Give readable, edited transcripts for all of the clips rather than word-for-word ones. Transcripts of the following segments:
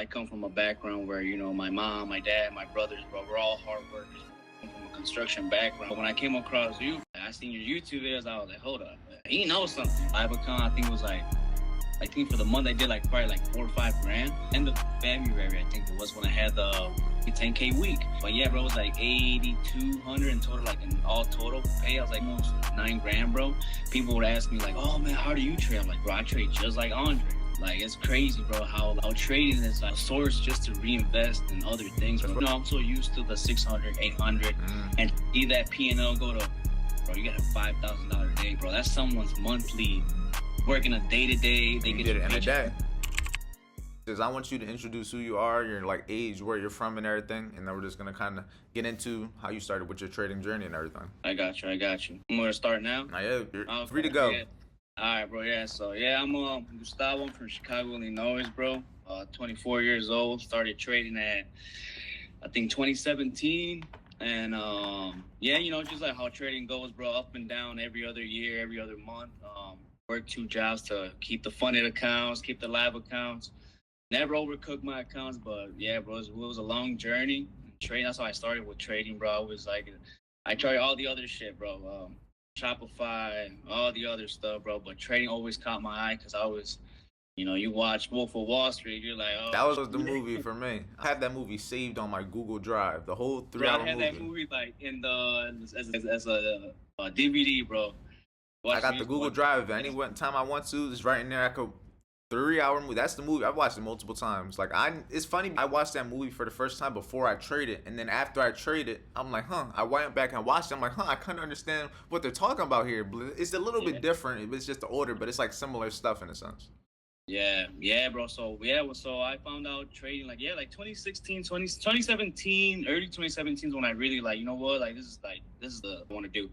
I come from a background where, you know, my mom, my dad, my brothers, bro, we're all hard workers. I come from a construction background. But when I came across you, I seen your YouTube videos, I was like, hold up, he knows something. LiveAccount, I think it was like, I think for the month I did like probably like 4 or 5 grand. End of February, I think it was when I had the 10K week. But yeah, bro, it was like 8,200 in total, like in all total pay. I was like almost 9 grand, bro. People would ask me like, oh man, how do you trade? I'm like, bro, I trade just like Andre. Like, it's crazy, bro, how trading is a source just to reinvest in other things. Bro. You know, I'm so used to the 600, 800, and see that P&L go to, bro, you got a $5,000 a day, bro. That's someone's monthly working a day-to-day. They get it in a day. Because I want you to introduce who you are, your like age, where you're from, and everything, and then we're just gonna kind of get into how you started with your trading journey and everything. I got you. I'm gonna start now. Yeah, you're free to go. Yeah. All right, bro. Yeah. So yeah, I'm Gustavo. I'm from Chicago, Illinois, bro. 24 years old. Started trading at I think 2017. And yeah, you know, just like how trading goes, bro, up and down every other year, every other month. Work 2 jobs to keep the funded accounts, keep the live accounts. Never overcook my accounts, but yeah, bro, it was a long journey. Trading, that's how I started with trading, bro. I was like, I tried all the other shit, bro. Shopify, all the other stuff, bro. But trading always caught my eye because I was, you know, you watch Wolf of Wall Street, you're like, oh. That was the movie for me. I had that movie saved on my Google Drive, the whole 3-hour movie. I had that movie like in the as a DVD, bro. I got the Google Drive. Any time I want to, it's right in there. I could 3-hour movie. That's the movie. I've watched it multiple times. Like it's funny. I watched that movie for the first time before I traded, and then after I traded, I'm like, I went back and watched it. I'm like, I kind of understand what they're talking about here. It's a little bit different. It's just the order, but it's like similar stuff in a sense. Yeah, bro. So I found out trading like 2016, 2017, early 2017 is when I really like, you know what, like this is the I want to do.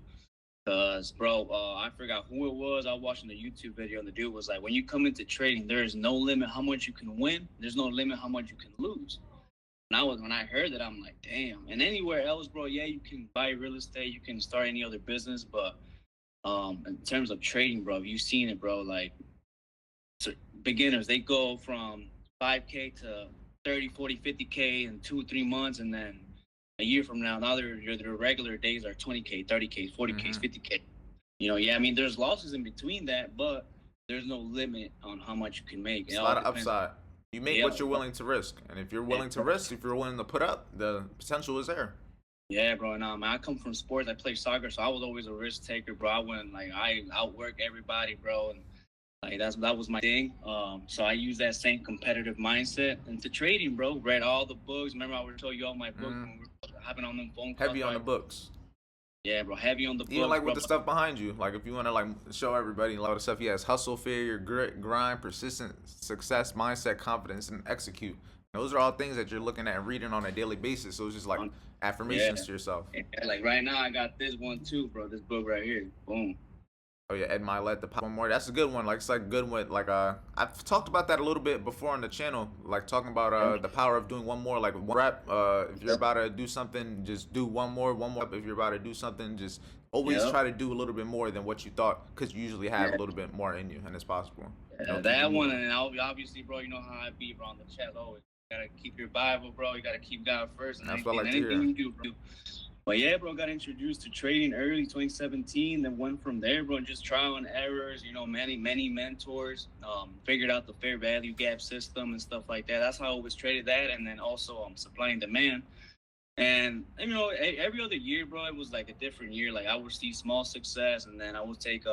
Cause bro, I forgot who it was. I was watching the YouTube video and the dude was like, when you come into trading, there is no limit how much you can win. There's no limit how much you can lose. And when I heard that, I'm like, damn. And anywhere else, bro, yeah, you can buy real estate, you can start any other business, but in terms of trading, bro, you've seen it, bro. Like, so beginners, they go from 5K to 30, 40, 50K in 2-3 months, and then a year from now their regular days are 20K, 30K, 40K, 50K. You know, yeah, I mean, there's losses in between that, but there's no limit on how much you can make. It's a lot of upside. You make what you're willing to risk, and if you're willing to risk, if you're willing to put up, the potential is there. Yeah, bro. And I come from sports. I play soccer, so I was always a risk taker, bro. I outwork everybody, bro, and like that was my thing. So I use that same competitive mindset into trading, bro. Read all the books. Remember, I would tell you all my books when we were having on them phone calls. Heavy on the books. Yeah, bro. Heavy on the books. Even like with the stuff behind you. Like if you want to like show everybody a lot of stuff, he has hustle, failure, grit, grind, persistent, success, mindset, confidence, and execute. Those are all things that you're looking at and reading on a daily basis. So it's just like affirmations to yourself. Yeah, like right now, I got this one too, bro. This book right here. Boom. Oh yeah, Ed Mylett, the Power More. That's a good one. Like it's like good one. Like I've talked about that a little bit before on the channel. Like talking about the power of doing one more. Like one rep. If you're about to do something, just do one more. If you're about to do something, just always try to do a little bit more than what you thought, because you usually have a little bit more in you, and it's possible. That one, and obviously, bro, you know how I be, bro, on the chat always. You gotta keep your Bible, bro. You gotta keep God first, and that's what I like anything to hear. You do, bro. But yeah, bro, got introduced to trading early 2017, then went from there, bro, and just trial and errors, you know, many mentors, figured out the fair value gap system and stuff like that. That's how I always traded that, and then also supply and demand. And, you know, every other year, bro, it was like a different year. Like I would see small success, and then I would take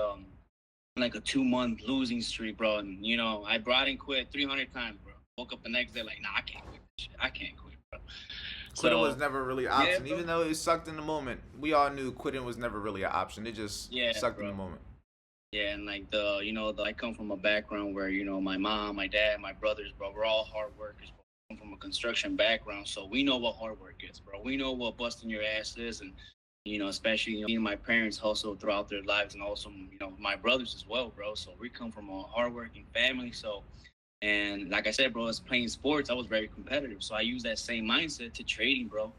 like a 2-month losing streak, bro. And, you know, I brought and quit 300 times, bro. Woke up the next day like, nah, I can't quit this shit. I can't quit, bro. Quitting was never really an option, even though it sucked in the moment. We all knew quitting was never really an option. It just sucked in the moment. Yeah, and like I come from a background where, you know, my mom, my dad, my brothers, bro, we're all hard workers, bro. I come from a construction background, so we know what hard work is, bro. We know what busting your ass is, and, you know, especially, you know, me and my parents hustle throughout their lives, and also, you know, my brothers as well, bro. So we come from a hardworking family, so. And like I said, bro, as playing sports, I was very competitive. So I used that same mindset to trading, bro.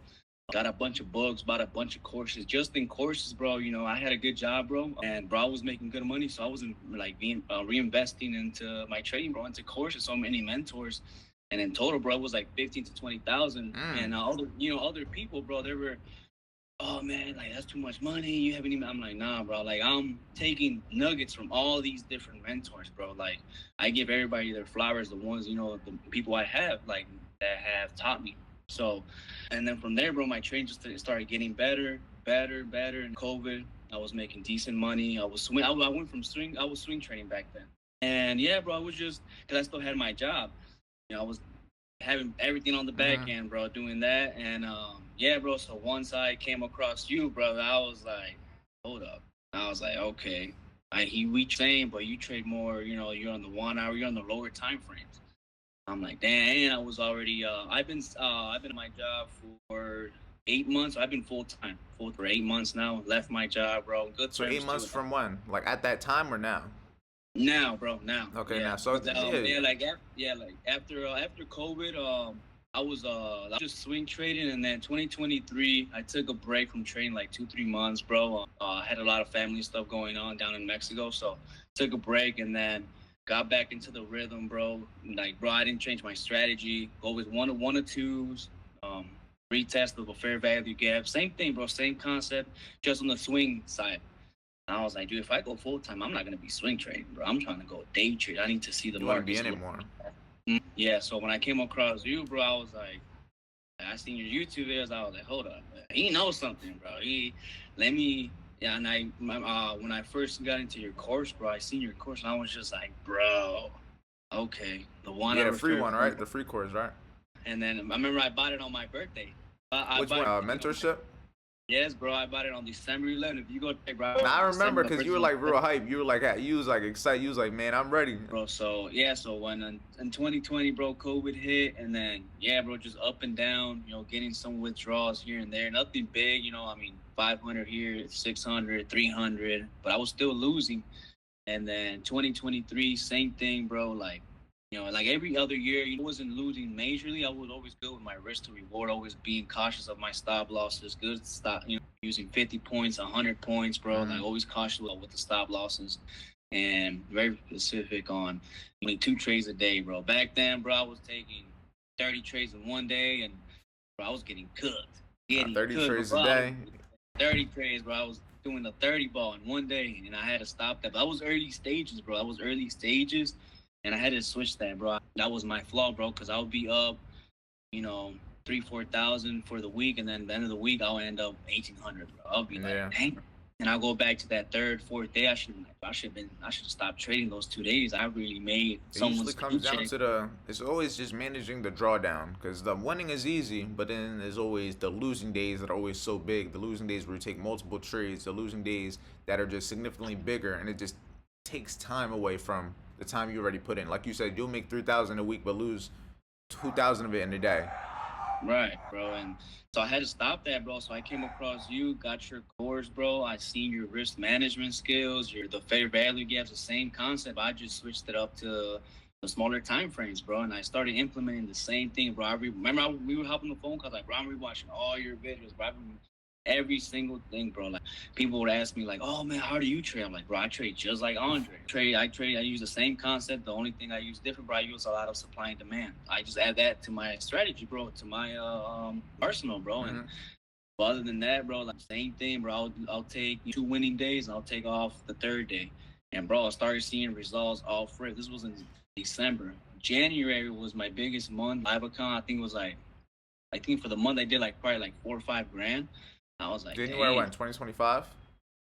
Got a bunch of books, bought a bunch of courses. Just in courses, bro, you know, I had a good job, bro. And bro, I was making good money. So I wasn't like being reinvesting into my trading, bro, into courses. So many mentors. And in total, bro, it was like 15 to 20,000. And other people, bro, they were, oh man, like that's too much money. You haven't even. I'm like, nah, bro. Like I'm taking nuggets from all these different mentors, bro. Like I give everybody their flowers, the ones the people I have like that have taught me. So, and then from there, bro, my training just started getting better. In COVID, I was making decent money. I was swing. I went from swing. I was swing training back then. And yeah, bro, I was just because I still had my job. I was having everything on the back end, bro, doing that. And yeah, bro. So once I came across you, bro, I was like, hold up. I was like, okay, we train, but you trade more. You're on the 1 hour. You're on the lower time frames. I'm like, damn. I was already. I've been at my job for 8 months. I've been full for 8 months now. Left my job, bro. Good. So 8 months from when? Like at that time or now? Now, bro. Now. Okay. Yeah. Now. So like after COVID, I was just swing trading, and then 2023, I took a break from trading like 2-3 months, bro. I had a lot of family stuff going on down in Mexico, so took a break, and then got back into the rhythm, bro. Like, bro, I didn't change my strategy. Go with one or twos. Retest of a fair value gap. Same thing, bro. Same concept, just on the swing side. I was like, dude, if I go full time, I'm not gonna be swing trading, bro. I'm trying to go day trade. I need to see the market. Be anymore. Yeah. So when I came across you, bro, I was like, I seen your YouTube videos. I was like, hold up, man. He knows something, bro. Yeah, and when I first got into your course, bro, I seen your course, and I was just like, bro, okay, the one. Yeah, the free one, right? The free course, right? And then I remember I bought it on my birthday. Which one? Mentorship? Yes, bro. I bought it on December 11th. If you go check, bro. I remember because you were like real hype. You were like excited. You was like, man, I'm ready, bro. So yeah, so when in 2020, bro, COVID hit, and then yeah, bro, just up and down. Getting some withdrawals here and there. Nothing big, I mean, 500 here, 600, 300, but I was still losing. And then 2023, same thing, bro. Like, like every other year, I wasn't losing majorly. I was always good with my risk to reward, always being cautious of my stop losses. Good stop, using 50 points, 100 points, bro. Like always cautious with the stop losses, and very specific on only 2 trades a day, bro. Back then, bro, I was taking 30 trades in one day, and bro, I was getting cooked. 30 trades a day. 30 trades, bro. I was doing the 30 ball in one day, and I had to stop that. But I was early stages, bro. And I had to switch that, bro. That was my flaw, bro, because I'll be up, 3,000-4,000 for the week, and then at the end of the week, I'll end up 1,800, bro. I'll be like, dang. And I'll go back to that 3rd, 4th day. I should have stopped trading those 2 days. I really made someone's. It usually comes down to it's always just managing the drawdown, because the winning is easy, but then there's always the losing days that are always so big. The losing days where you take multiple trades, the losing days that are just significantly bigger, and it just takes time away from the time you already put in. Like you said, you'll make 3,000 a week, but lose 2,000 of it in a day. Right, bro. And so I had to stop that, bro. So I came across you, got your course, bro. I seen your risk management skills, the fair value gaps, the same concept. I just switched it up to the smaller time frames, bro. And I started implementing the same thing, bro. We were hopping the phone calls, like, bro, I'm rewatching all your videos, bro. Every single thing, bro. Like, people would ask me, like, oh man, how do you trade? I'm like, bro, I trade just like Andre. I use the same concept. The only thing I use different, bro, I use a lot of supply and demand. I just add that to my strategy, bro, to my arsenal, bro. And other than that, bro, like, same thing, bro. I'll take 2 winning days, and I'll take off the 3rd day. And bro, I started seeing results all free. This was in December. January was my biggest month. Live account, I think for the month I did probably 4 or 5 grand. I was like, January when? 2025?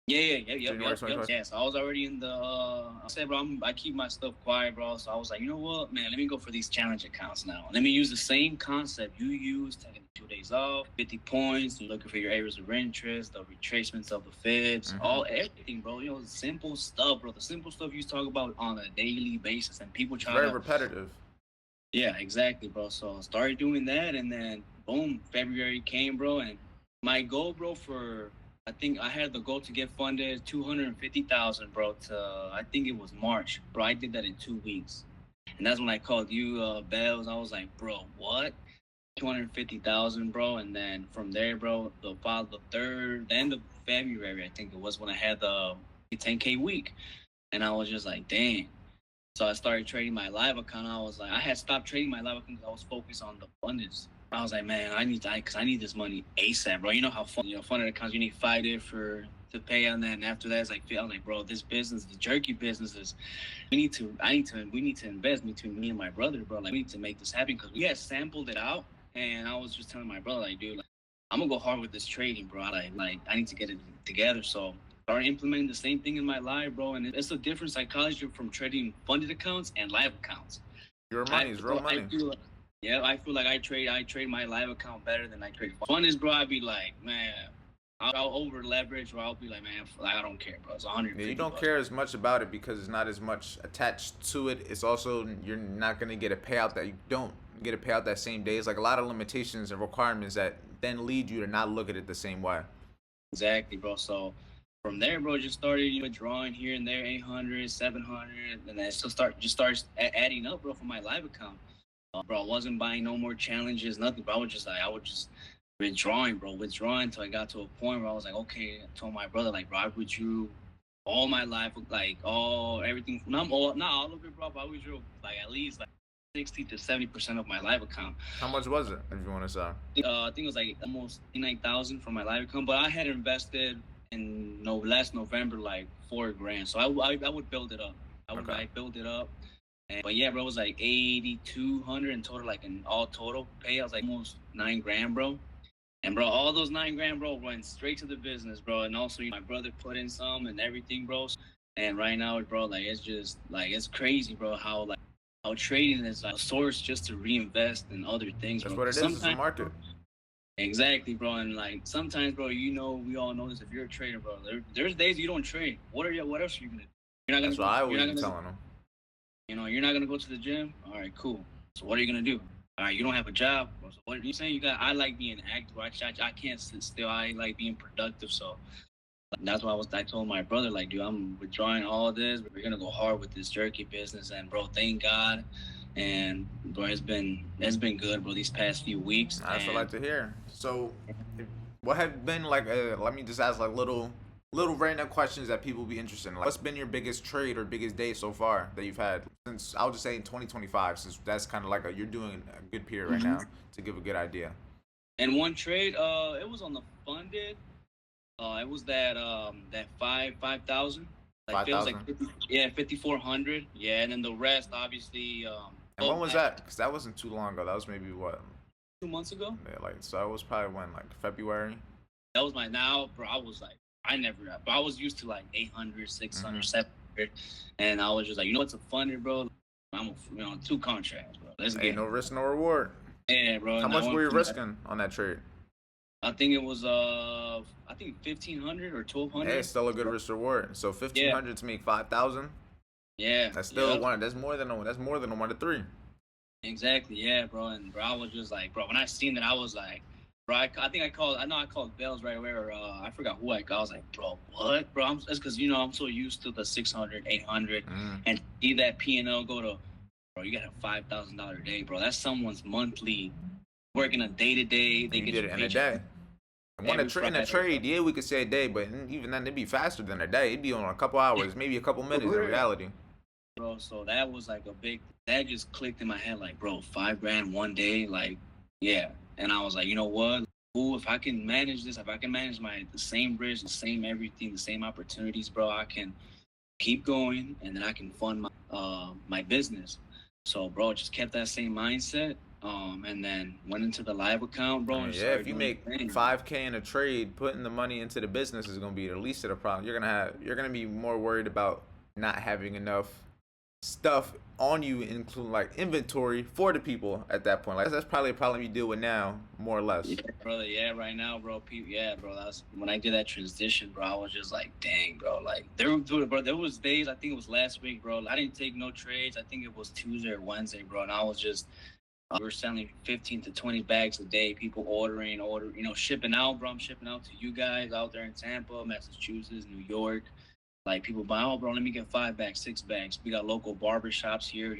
Yeah. Yeah, so I was already in the. I said, bro, I keep my stuff quiet, bro. So I was like, you know what, man? Let me go for these challenge accounts now. Let me use the same concept you used, taking 2 days off, 50 points, and looking for your areas of interest, the retracements of the fibs, everything, bro. The simple stuff, bro. The simple stuff you talk about on a daily basis, and people try very repetitive. Yeah, exactly, bro. So I started doing that, and then boom, February came, bro, and my goal, bro, I think I had the goal to get funded 250,000, bro, I think it was March. Bro, I did that in 2 weeks. And that's when I called you, Bells. I was like, bro, what? 250,000, bro. And then from there, bro, the end of February, I think it was when I had the 10K week. And I was just like, dang. So I started trading my live account. I was like, I had stopped trading my live account because I was focused on the funders. I was like, man, I need this money ASAP, bro. You know how funded accounts, you need 5 days to pay on that, and after that, it's like, I'm like, bro, this business, the jerky business is, we need to invest between me and my brother, bro. Like, we need to make this happen because we had sampled it out, and I was just telling my brother, like, dude, like, I'm gonna go hard with this trading, bro. Like I need to get it together. So started implementing the same thing in my live, bro. And it's a different psychology from trading funded accounts and live accounts. Your money is real money. I feel like I trade my live account better than I trade funded, bro. I'd be like, man, I'll over leverage, or I'll be like, man, like, I don't care, bro. It's 100. Yeah, you don't care as much about it because it's not as much attached to it. It's also, you're not gonna get a payout that you don't get a payout that same day. It's like a lot of limitations and requirements that then lead you to not look at it the same way. Exactly, bro. So from there, bro, just started withdrawing here and there, 800, 700, and then still starts adding up, bro, for my live account. Bro, I wasn't buying no more challenges, nothing. But I would just withdrawing until I got to a point where I was like, okay. I told my brother, like, bro, I withdrew all my life, like everything. Not all of it, bro, but I withdrew like at least like 60 to 70% of my live account. How much was it, if you want to say? I think it was like almost 9,000 from my live account, but I had invested in last November like $4,000, so I would build it up. I build it up, but yeah, bro, it was like 8,200 in total, like in all total pay. I was like almost $9,000, bro. And bro, all those $9,000, bro, went straight to the business, bro. And also, my brother put in some and everything, bro. And right now, bro, like, it's just like, it's crazy, bro, how trading is like a source just to reinvest in other things. That's bro. what it is. It's a market. Exactly, bro. And like sometimes, bro, we all know this. If you're a trader, bro, there's days you don't trade. What else are you gonna do? You're not gonna. That's what I was telling them. You're not gonna go to the gym. All right, cool. So what are you gonna do? All right, you don't have a job. Bro. So what are you saying? I like being active. I can't sit still. I like being productive. So that's why I told my brother, like, dude, I'm withdrawing all this. We're gonna go hard with this jerky business, and bro, thank God. And bro, it's been good, bro, these past few weeks. That's what I like to hear. So, what have been like? Let me just ask like little random questions that people be interested in. Like, what's been your biggest trade or biggest day so far that you've had since, I'll just say, in 2025, since that's kind of like you're doing a good period right now to give a good idea. And one trade, it was on the funded. It was that 5,000. Like 5,000. Like 5,400. Yeah, and then the rest, obviously. And when was that? Because that wasn't too long ago. That was maybe what? 2 months ago. Yeah, like, so it was probably when, like, February. That was bro. I was like, but I was used to like 800, 600, 700, and I was just like, you know what's a funded, bro? I'm 2 contracts, bro. Let's get no risk, no reward. Yeah, bro. How much were you risking on that trade? I think it was 1,500 or 1,200. Yeah, it's still a good risk reward. So 1,500 to make 5,000. Yeah, that's still one. That's more than a 1 to 3. Exactly, yeah, bro. And bro, I was just like, bro, when I seen that, I was like, bro, I called Bells right away, or I forgot who I called. I was like, bro, what, bro? That's because I'm so used to the 600, 800, and see that P&L go to, bro, you got a $5,000 a day, bro. That's someone's monthly working a day to day. They get it in a day. In a trade, yeah, we could say a day, but even then, it'd be faster than a day. It'd be on a couple hours, maybe a couple minutes in reality. Bro, so that was like that just clicked in my head, like, bro, $5,000 one day, like, yeah. And I was like, you know what? Ooh, if I can manage this, if I can manage the same risk, the same everything, the same opportunities, bro, I can keep going, and then I can fund my business. So, bro, just kept that same mindset. And then went into the live account, bro. And yeah, if you make $5,000 in a trade, putting the money into the business is gonna be the least of the problem. You're gonna be more worried about not having enough stuff on you, including like inventory for the people at that point. Like, that's probably a problem you deal with now, more or less. Yeah, brother. Yeah, right now, bro. Yeah, bro. That's when I did that transition, bro. I was just like, dang, bro. Like, there was days. I think it was last week, bro. I didn't take no trades. I think it was Tuesday or Wednesday, bro. And I was just. We were selling 15 to 20 bags a day. People ordering, shipping out, bro. I'm shipping out to you guys out there in Tampa, Massachusetts, New York. Like, people buy, oh, bro, let me get 5 bags, 6 bags. We got local barbershops here,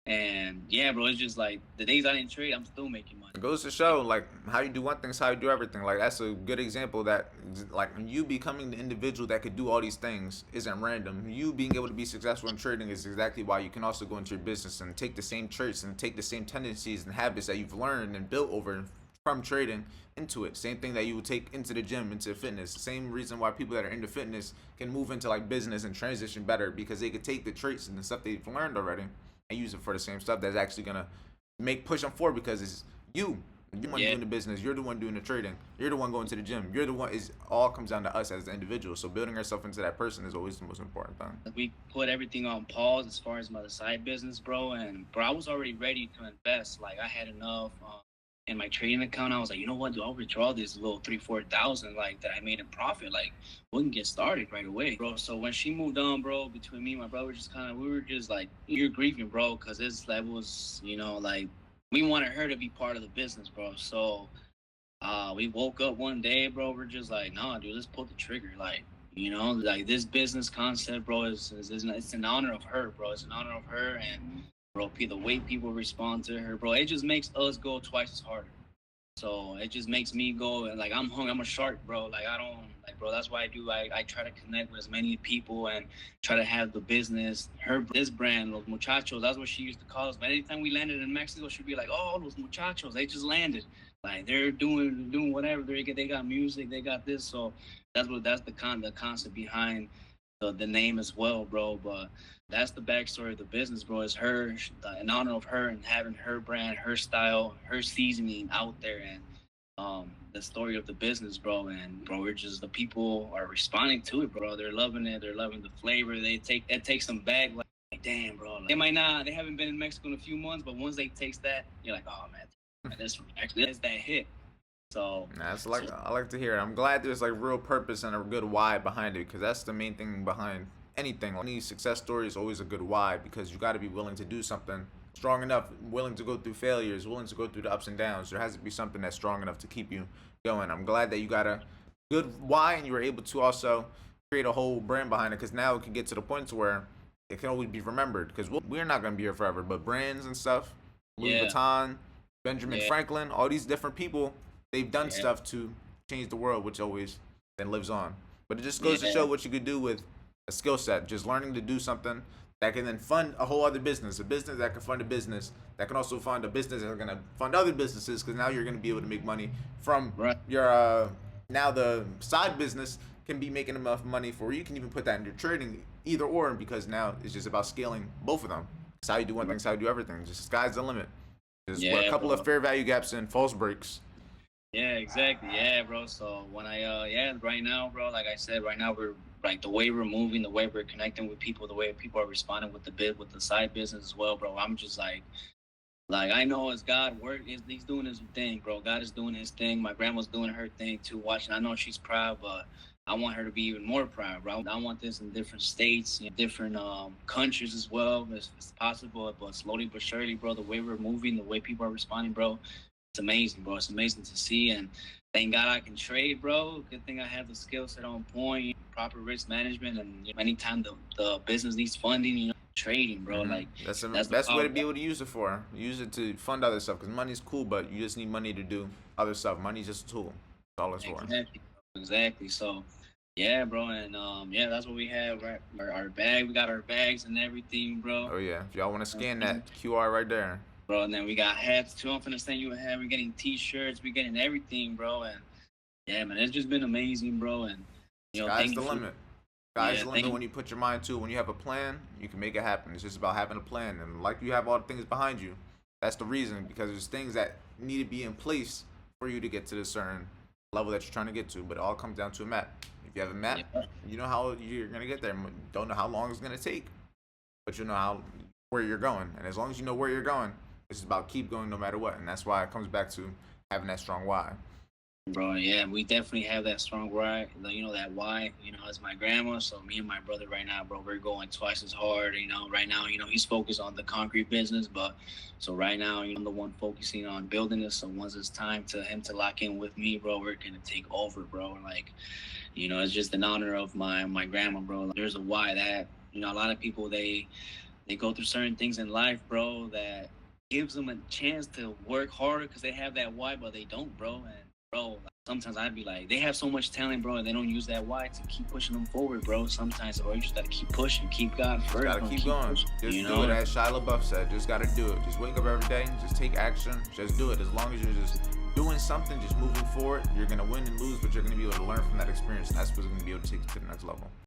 And yeah, bro, it's just like the days I didn't trade, I'm still making money. It goes to show, like, how you do one thing is how you do everything. Like, that's a good example that, like, you becoming the individual that could do all these things isn't random. You being able to be successful in trading is exactly why you can also go into your business and take the same traits and take the same tendencies and habits that you've learned and built over from trading into it. Same thing that you would take into the gym, into fitness. Same reason why people that are into fitness can move into like business and transition better, because they could take the traits and the stuff they've learned already and use it for the same stuff that's actually gonna make push them forward, because it's you. You're the one doing the business. You're the one doing the trading. You're the one going to the gym. You're the one. Is all comes down to us as the individual. So building ourselves into that person is always the most important thing. We put everything on pause as far as my side business, bro. And bro, I was already ready to invest. Like I had enough in my trading account. I was like, you know what? Do I withdraw this little 3,000-4,000 like that I made in profit? Like we can get started right away, bro. So when she moved on, bro, between me and my brother, we were just like, you're grieving, bro, because this level was, like we wanted her to be part of the business, bro. So we woke up one day, bro. We're just like, nah, dude, let's pull the trigger. Like, like this business concept, bro, is it's an honor of her, bro. It's an honor of her, and bro, the way people respond to her, bro, it just makes us go twice as harder. So it just makes me go, and like I'm hungry. I'm a shark, bro. Like I don't like, bro. That's why I try to connect with as many people and try to have the business. This brand, Los Muchachos. That's what she used to call us. But anytime we landed in Mexico, she'd be like, "Oh, Los Muchachos. They just landed. Like they're doing whatever. They got music. They got this." So that's the concept behind the name as well, bro. But that's the backstory of the business, bro. It's her, in honor of her and having her brand, her style, her seasoning out there, and the story of the business, bro. And bro, the people are responding to it, bro. They're loving it. They're loving the flavor. It takes them back. Like, damn, bro. Like, they haven't been in Mexico in a few months, but once they taste that, you're like, oh man, that's that hit. So that's I like to hear it. I'm glad there's like real purpose and a good why behind it, because that's the main thing behind anything. Any success story is always a good why, because you got to be willing to do something strong enough, willing to go through failures, willing to go through the ups and downs. There has to be something that's strong enough to keep you going. I'm glad that you got a good why and you were able to also create a whole brand behind it, because now it can get to the point to where it can always be remembered, because we're not going to be here forever, but brands and stuff, Louis Vuitton, Benjamin Franklin, all these different people, they've done stuff to change the world, which always then lives on. But it just goes to show what you could do with a skill set, just learning to do something that can then fund a whole other business, a business that can fund a business, that can also fund a business that's going to fund other businesses, because now you're going to be able to make money from your, now the side business can be making enough money for you can even put that in your trading, either or, because now it's just about scaling both of them. It's how you do one thing, it's how you do everything. Just sky's the limit. Just a couple of fair value gaps and false breaks. Yeah, exactly. Yeah, bro. So when right now, bro, like I said, right now we're like the way we're moving, the way we're connecting with people, the way people are responding with the side business as well, bro. I'm just like I know it's God work. He's doing his thing, bro. God is doing his thing. My grandma's doing her thing too. Watching, I know she's proud, but I want her to be even more proud, bro. I want this in different states, in different countries as well, as possible. But slowly but surely, bro, the way we're moving, the way people are responding, bro, it's amazing, bro. It's amazing to see, and thank God I can trade, bro. Good thing I have the skill set on point, proper risk management, and anytime the business needs funding, trading, bro. Like that's the best way to be able to use it for. Use it to fund other stuff, because money's cool, but you just need money to do other stuff. Money's just a tool. That's all it's for. Exactly. So, yeah, bro, and that's what we have. Right, our bag. We got our bags and everything, bro. Oh yeah. If y'all want to scan that QR right there. Bro, and then we got hats too. I'm finna send you a hat. We're getting T-shirts. We're getting everything, bro. And yeah, man, it's just been amazing, bro. And sky's the limit. Sky's the limit when you put your mind to it. When you have a plan, you can make it happen. It's just about having a plan, and like you have all the things behind you. That's the reason, because there's things that need to be in place for you to get to the certain level that you're trying to get to. But it all comes down to a map. If you have a map, you know how you're gonna get there. Don't know how long it's gonna take, but you know where you're going. And as long as you know where you're going, it's about keep going no matter what. And that's why it comes back to having that strong why. Bro, yeah, we definitely have that strong why. That why, as my grandma. So me and my brother right now, bro, we're going twice as hard. Right now, he's focused on the concrete business, but so right now, I'm the one focusing on building this. So once it's time to him to lock in with me, bro, we're gonna take over, bro. Like, it's just in honor of my grandma, bro. There's a why that, a lot of people, they they go through certain things in life, bro, that gives them a chance to work harder because they have that why, but they don't, bro. And bro, sometimes I'd be like, they have so much talent, bro, and they don't use that why to keep pushing them forward, bro. Sometimes, or you just gotta keep pushing, keep God first. Gotta keep going. Pushing, Just you do know? it, as Shia LaBeouf said. Just gotta do it. Just wake up every day. Just take action. Just do it. As long as you're just doing something, just moving forward, you're gonna win and lose, but you're gonna be able to learn from that experience, and that's what's gonna be able to take you to the next level.